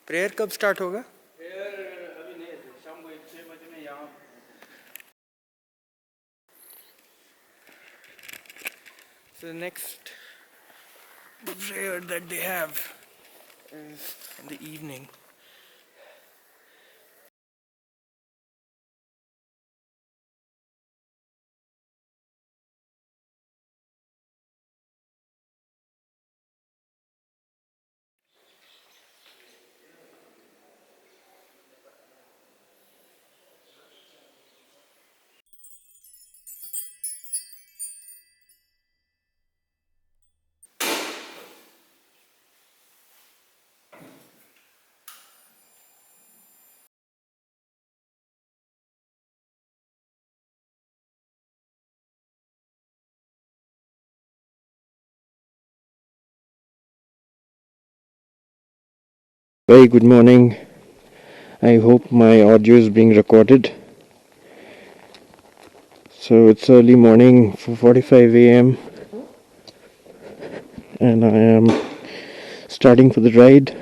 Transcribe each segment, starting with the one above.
Prayer कब start होगा? अभी नहीं, शाम को 6 बजे में यहाँ. So the next prayer that they have is in the evening. Very good morning. I hope my audio is being recorded. So it's early morning, 4:45 a.m. and I am starting for the ride.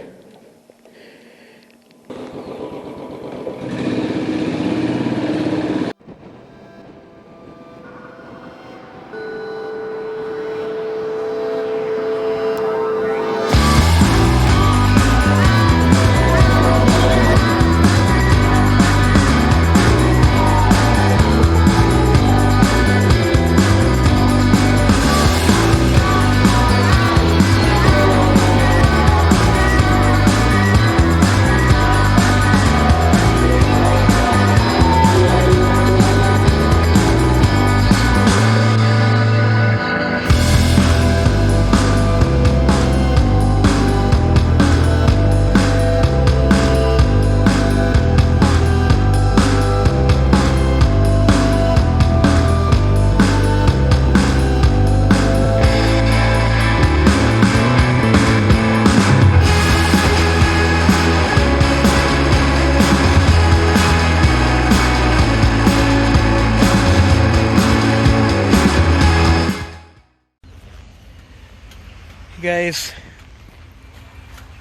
Guys,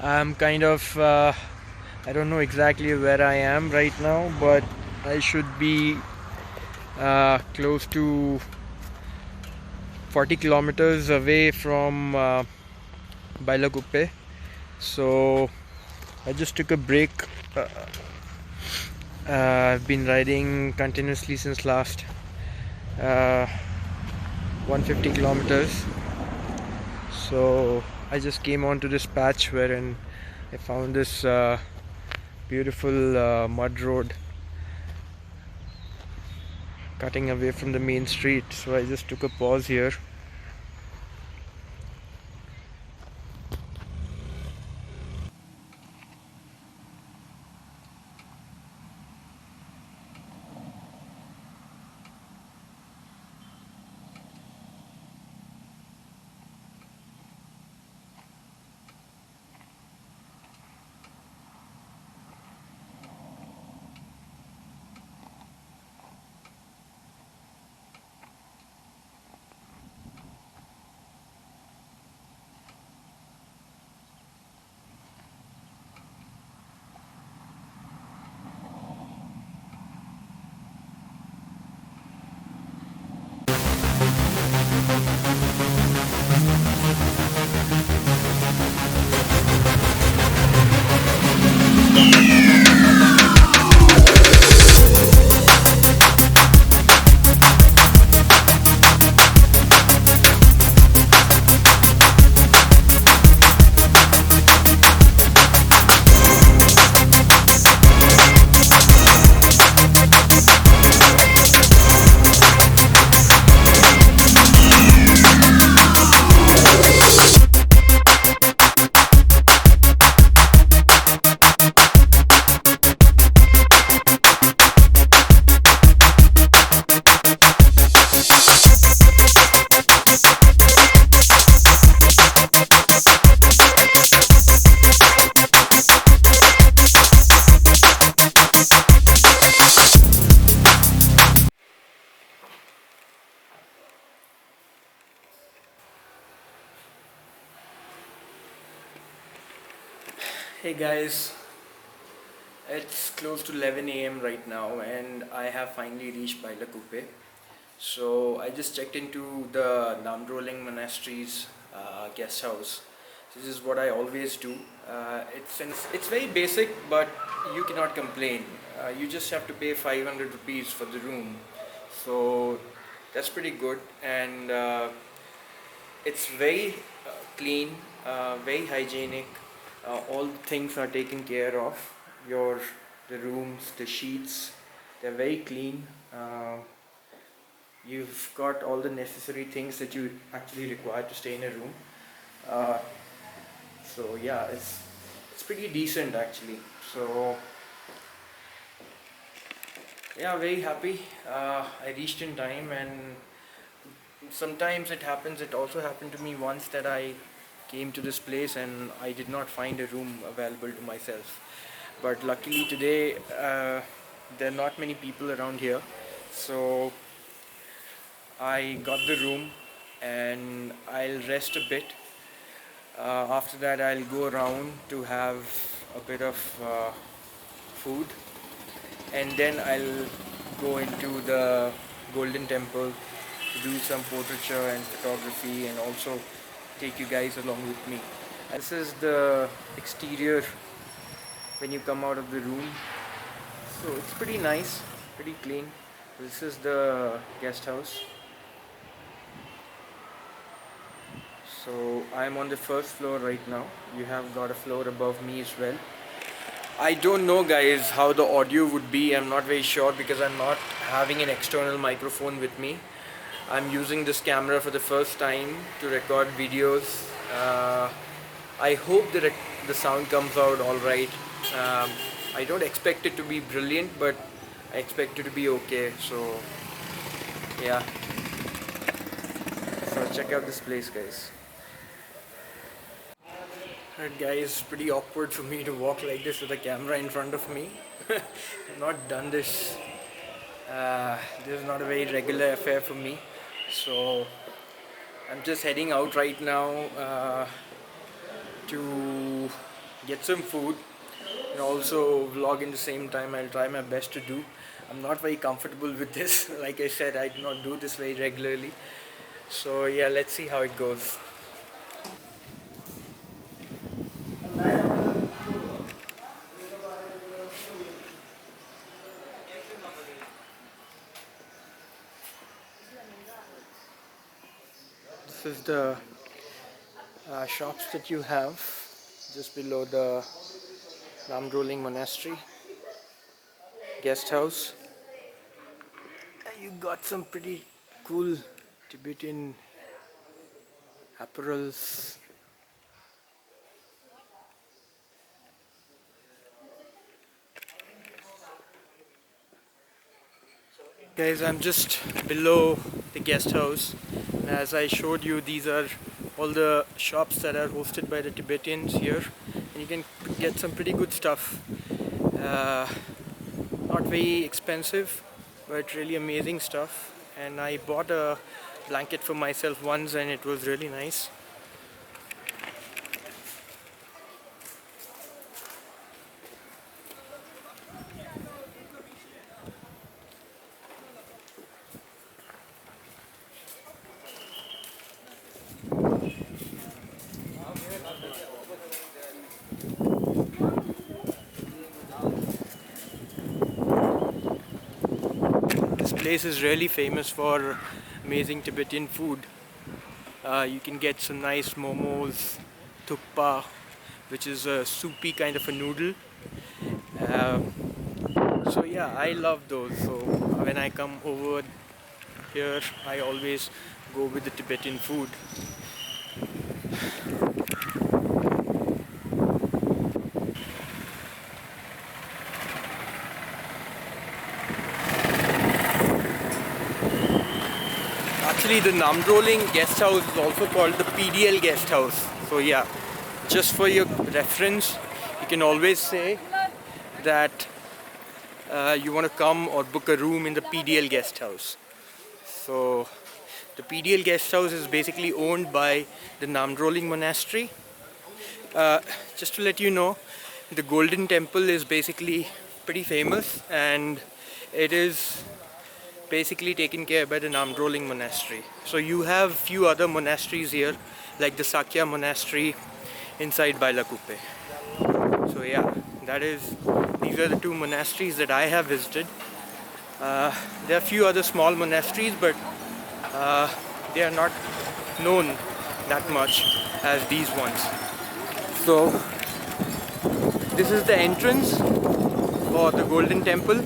I'm kind of I don't know exactly where I am right now, but I should be close to 40 kilometers away from Bylakuppe. So I just took a break. I've been riding continuously since last 150 kilometers. So I just came onto this patch wherein I found this beautiful mud road cutting away from the main street. So I just took a pause here. Hey guys, It's close to 11 a.m. right now, and I have finally reached Bylakuppe. So I just checked into the Namdroling Monastery's guest house. This is what I always do. It's very basic, but you cannot complain. You just have to pay 500 rupees for the room, so that's pretty good. And it's very clean, very hygienic. All things are taken care of. Your the rooms, the sheets, they're very clean. You've got all the necessary things that you actually require to stay in a room. Uh, so yeah, it's pretty decent actually. So yeah, very happy. I reached in time, and sometimes it happens. It also happened to me once that I came to this place and I did not find a room available to myself. But luckily today there are not many people around here, so I got the room and I'll rest a bit. After that, I'll go around to have a bit of food, and then I'll go into the Golden Temple to do some portraiture and photography, and also take you guys along with me. This is the exterior when you come out of the room. So it's pretty nice, pretty clean. This is the guest house. So I'm on the first floor right now. You have got a floor above me as well. I don't know guys how the audio would be. I'm not very sure because I'm not having an external microphone with me. I'm using this camera for the first time to record videos. I hope that the sound comes out alright. I don't expect it to be brilliant, but I expect it to be okay. So yeah. So check out this place guys. Alright guys, pretty awkward for me to walk like this with a camera in front of me. I've not done this. This is not a very regular affair for me. So I'm just heading out right now to get some food and also vlog in the same time. I'll try my best to do. I'm not very comfortable with this. Like I said, I do not do this very regularly. So yeah, let's see how it goes. This is the shops that you have just below the Namdroling Monastery guest house. You got some pretty cool Tibetan apparels. Guys, I'm just below the guest house. As I showed you, these are all the shops that are hosted by the Tibetans here, and you can get some pretty good stuff. Not very expensive, but really amazing stuff. And I bought a blanket for myself once, and it was really nice. This place is really famous for amazing Tibetan food. You can get some nice momos, thukpa, which is a soupy kind of a noodle. So yeah, I love those. So when I come over here, I always go with the Tibetan food. Actually, the Namdroling guest house is also called the PDL guest house. So yeah, just for your reference, you can always say that you want to come or book a room in the PDL guest house. So the PDL guest house is basically owned by the Namdroling monastery. Just to let you know, the Golden Temple is basically pretty famous, and it is basically taken care by the Namdroling monastery. So you have few other monasteries here, like the Sakya monastery inside Bylakuppe. So yeah, these are the two monasteries that I have visited. There are a few other small monasteries, but they are not known that much as these ones. So this is the entrance for the Golden Temple.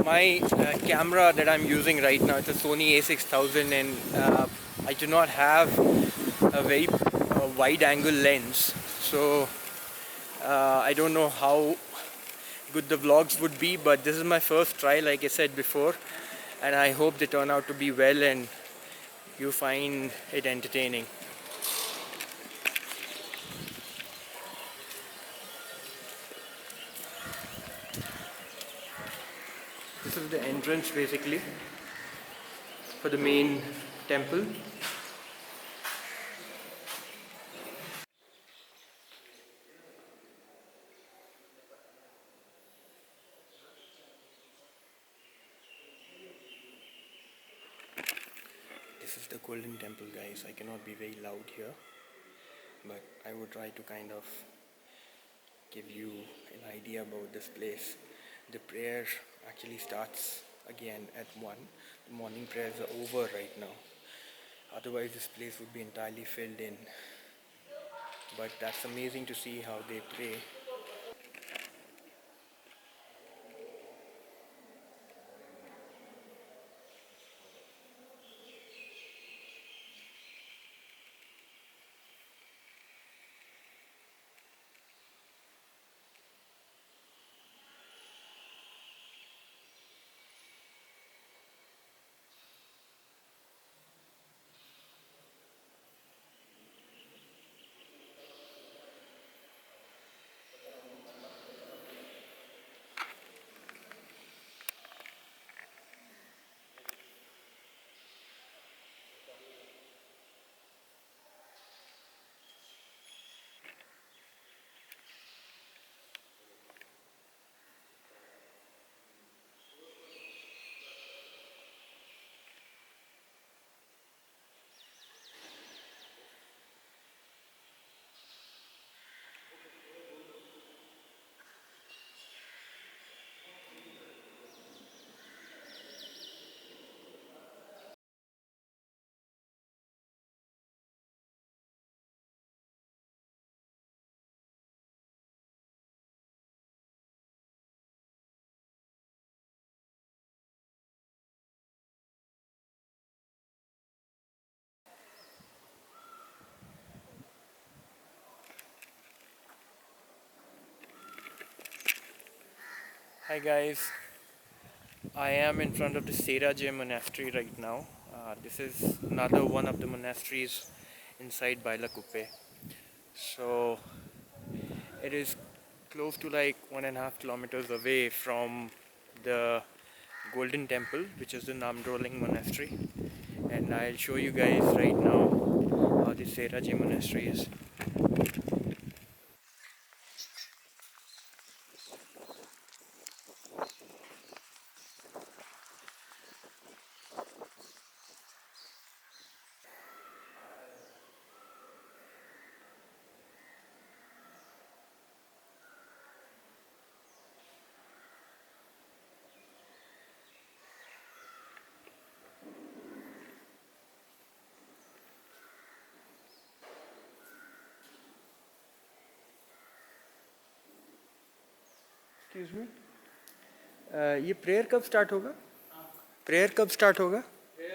My camera that I'm using right now, it's a Sony a6000, and I do not have a very wide angle lens, so I don't know how good the vlogs would be, but this is my first try, like I said before, and I hope they turn out to be well and you find it entertaining. This is the entrance basically for the main temple. This is the Golden Temple, guys. I cannot be very loud here, but I will try to kind of give you an idea about this place. The prayer actually starts again at 1. The morning prayers are over right now. Otherwise this place would be entirely filled in. But that's amazing to see how they pray. Hi guys, I am in front of the Sera Jay monastery right now. This is another one of the monasteries inside Bylakuppe. So it is close to like 1.5 kilometers away from the Golden Temple, which is the Namdroling monastery. And I'll show you guys right now how the Sera Jay monastery is. Excuse me, ये prayer कब start होगा? Prayer कब start होगा? फिर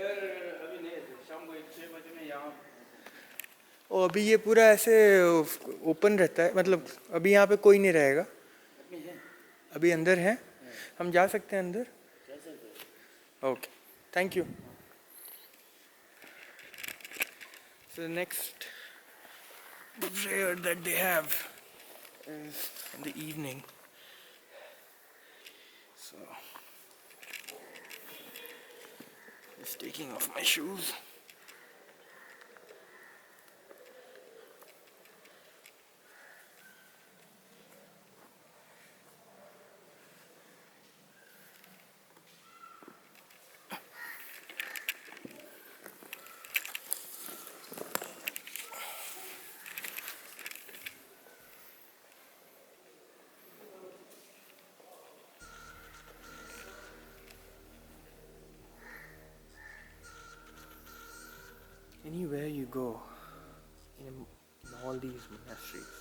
अभी नहीं है, शाम को 6 बजे में यहाँ। और अभी ये पूरा ऐसे ओपन रहता है, मतलब अभी यहाँ पे कोई नहीं रहेगा? अभी है, अभी अंदर है, हम जा सकते हैं अंदर? कैसे okay, thank you. So the next prayer that they have is in the evening. So just taking off my shoes. Anywhere you go in all these monasteries,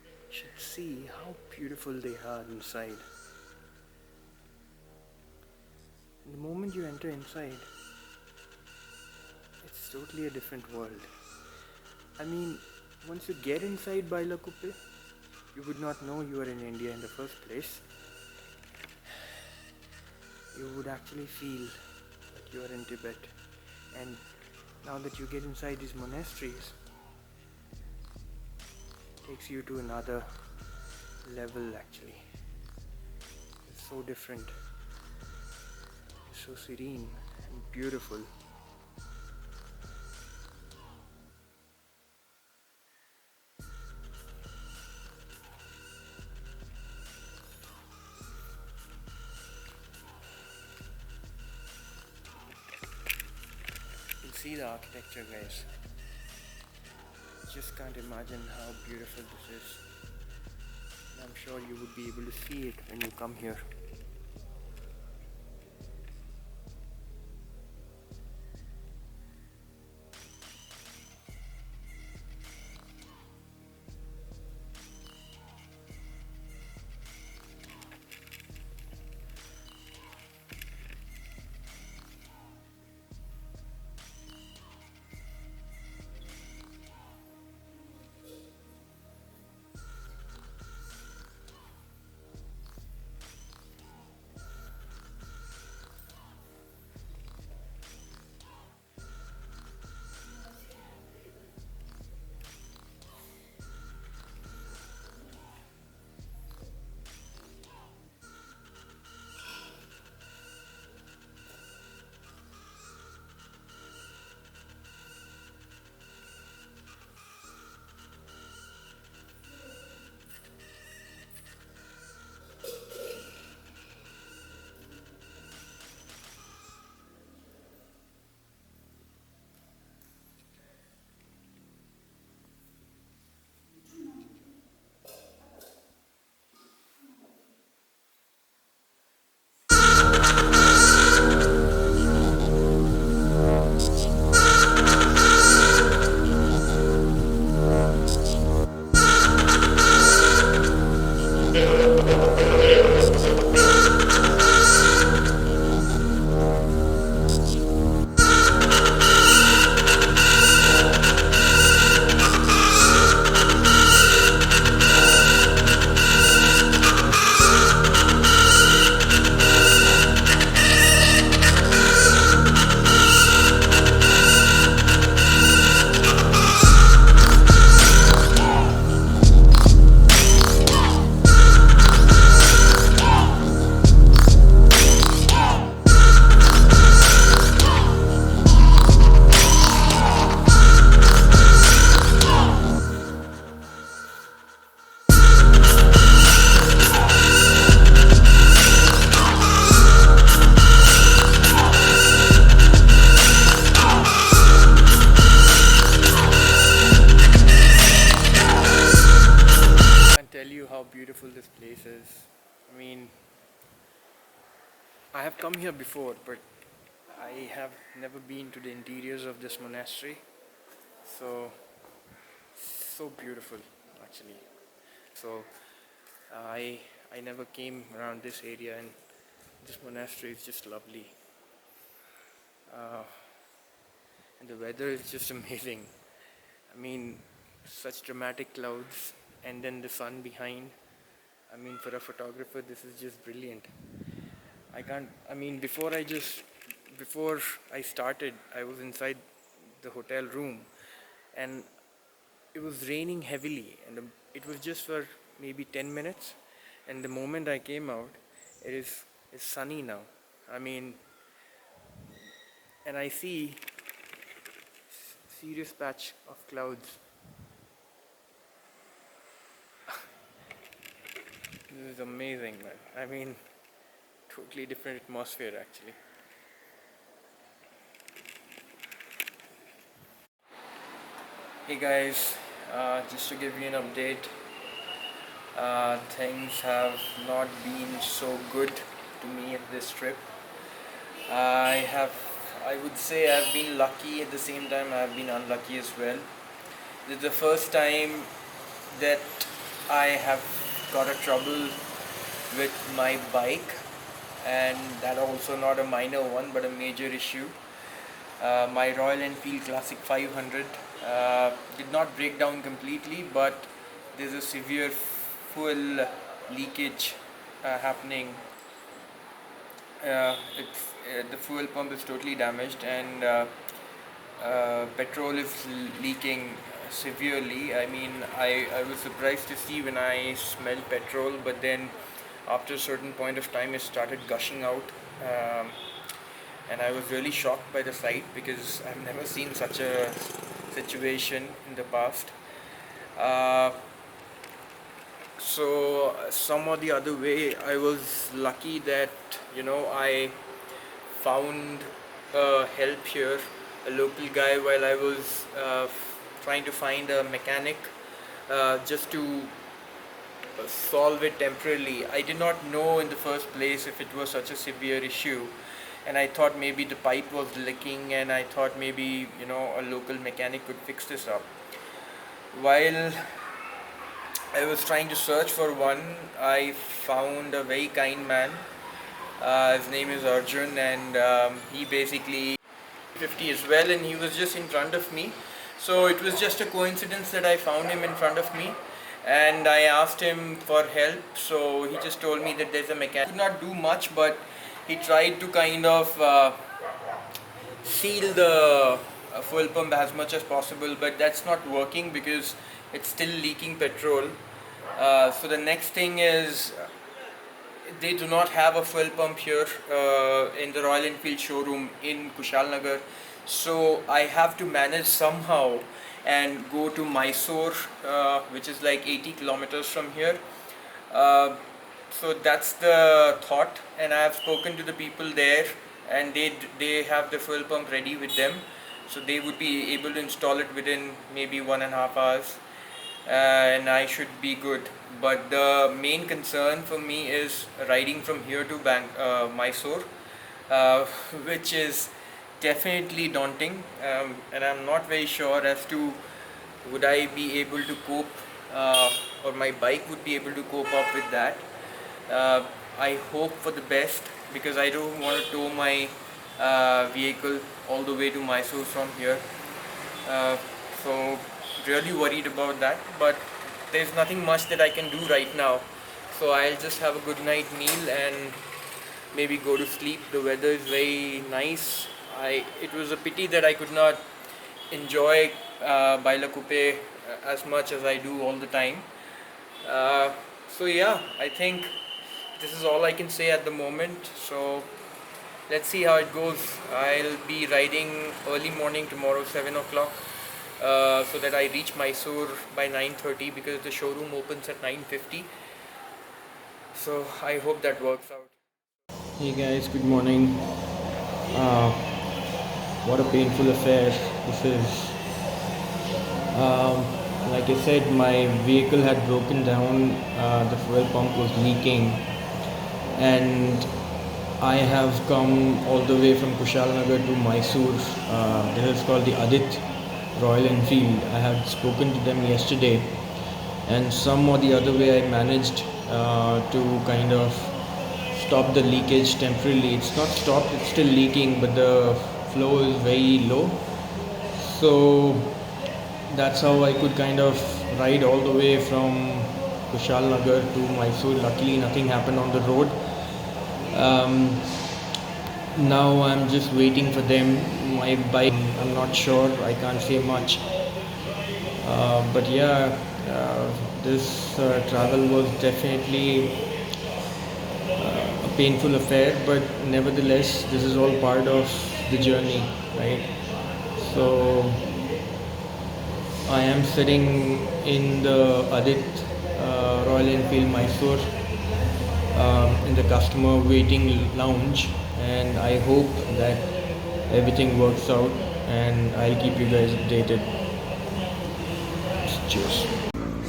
you should see how beautiful they are inside. And the moment you enter inside, it's totally a different world. I mean, once you get inside Bylakuppe, you would not know you are in India in the first place. You would actually feel that you are in Tibet. And now that you get inside these monasteries, it takes you to another level actually. It's so different. It's so serene and beautiful. You see the architecture, guys. Just can't imagine how beautiful this is. And I'm sure you would be able to see it when you come here. How beautiful this place is. I mean, I have come here before, but I have never been to the interiors of this monastery. So beautiful actually. So I I never came around this area, and this monastery is just lovely. And the weather is just amazing. I mean, such dramatic clouds and then the sun behind. I mean, for a photographer, this is just brilliant. Before I started, I was inside the hotel room, and it was raining heavily, and it was just for maybe 10 minutes, and the moment I came out, it's sunny now. I mean, and I see serious patch of clouds. This is amazing, man. I mean, totally different atmosphere actually. Hey guys, just to give you an update, things have not been so good to me at this trip. I would say I've been lucky, at the same time I've been unlucky as well. This is the first time that I have got a trouble with my bike, and that also not a minor one but a major issue. My Royal Enfield Classic 500 did not break down completely, but there's a severe fuel leakage happening. The fuel pump is totally damaged, and petrol is leaking severely. I mean, I was surprised to see when I smelled petrol, but then after a certain point of time it started gushing out, and I was really shocked by the sight because I've never seen such a situation in the past. So some or the other way, I was lucky that I found help here, a local guy, while I was trying to find a mechanic just to solve it temporarily. I did not know in the first place if it was such a severe issue, and I thought maybe the pipe was leaking, and I thought maybe a local mechanic could fix this up. While I was trying to search for one, I found a very kind man. His name is Arjun, and he basically 50 as well, and he was just in front of me. So it was just a coincidence that I found him in front of me, and I asked him for help. So he just told me that there's a mechanic. He could not do much, but he tried to kind of seal the fuel pump as much as possible, but that's not working because it's still leaking petrol. So the next thing is, they do not have a fuel pump here in the Royal Enfield showroom in Kushalnagar. So I have to manage somehow and go to Mysore, which is like 80 kilometers from here. So that's the thought, and I have spoken to the people there, and they have the fuel pump ready with them, so they would be able to install it within maybe 1.5 hours, and I should be good. But the main concern for me is riding from here to Mysore, which is definitely daunting, and I'm not very sure as to would I be able to cope, or my bike would be able to cope up with that. I hope for the best, because I don't want to tow my vehicle all the way to Mysore from here. So really worried about that, but there's nothing much that I can do right now. So I'll just have a good night meal and maybe go to sleep. The weather is very nice. It was a pity that I could not enjoy Bylakuppe as much as I do all the time. So yeah, I think this is all I can say at the moment. So let's see how it goes. I'll be riding early morning tomorrow, 7 o'clock, so that I reach Mysore by 9:30, because the showroom opens at 9:50. So I hope that works out. Hey guys, good morning. What a painful affair this is. Like I said, my vehicle had broken down, the fuel pump was leaking, and I have come all the way from Kushalnagar to Mysore. This is called the Adit Royal Enfield. I had spoken to them yesterday, and some or the other way I managed to kind of stop the leakage temporarily. It's not stopped, it's still leaking, but the flow is very low. So that's how I could kind of ride all the way from Kushalnagar to Mysore. Luckily, nothing happened on the road. Now I'm just waiting for them. My bike, I'm not sure, I can't say much. But yeah, this travel was definitely a painful affair, but nevertheless, this is all part of the journey, right? So I am sitting in the Adit Royal Enfield Mysore in the customer waiting lounge, and I hope that everything works out, and I'll keep you guys updated. Cheers.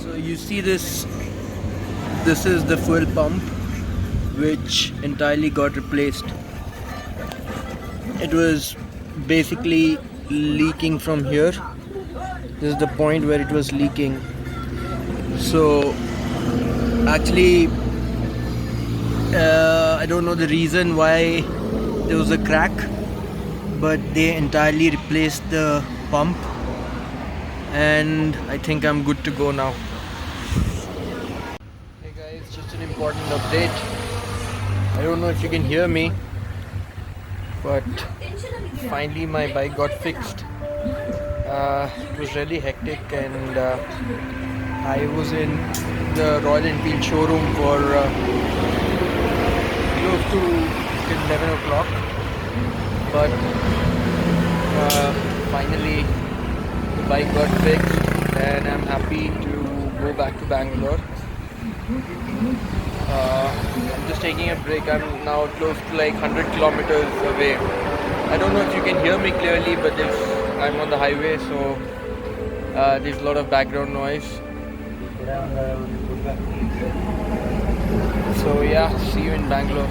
So you see this is the fuel pump which entirely got replaced. It was basically leaking from here. This is the point where it was leaking. So actually I don't know the reason why there was a crack, but they entirely replaced the pump, and I think I'm good to go now. Hey guys, just an important update. I don't know if you can hear me, but finally my bike got fixed. It was really hectic, and I was in the Royal Enfield showroom for close to 11 o'clock, but finally the bike got fixed, and I'm happy to go back to Bangalore. I'm just taking a break. I'm now close to like 100 kilometers away. I don't know if you can hear me clearly, but I'm on the highway, so there's a lot of background noise. So yeah, see you in Bangalore.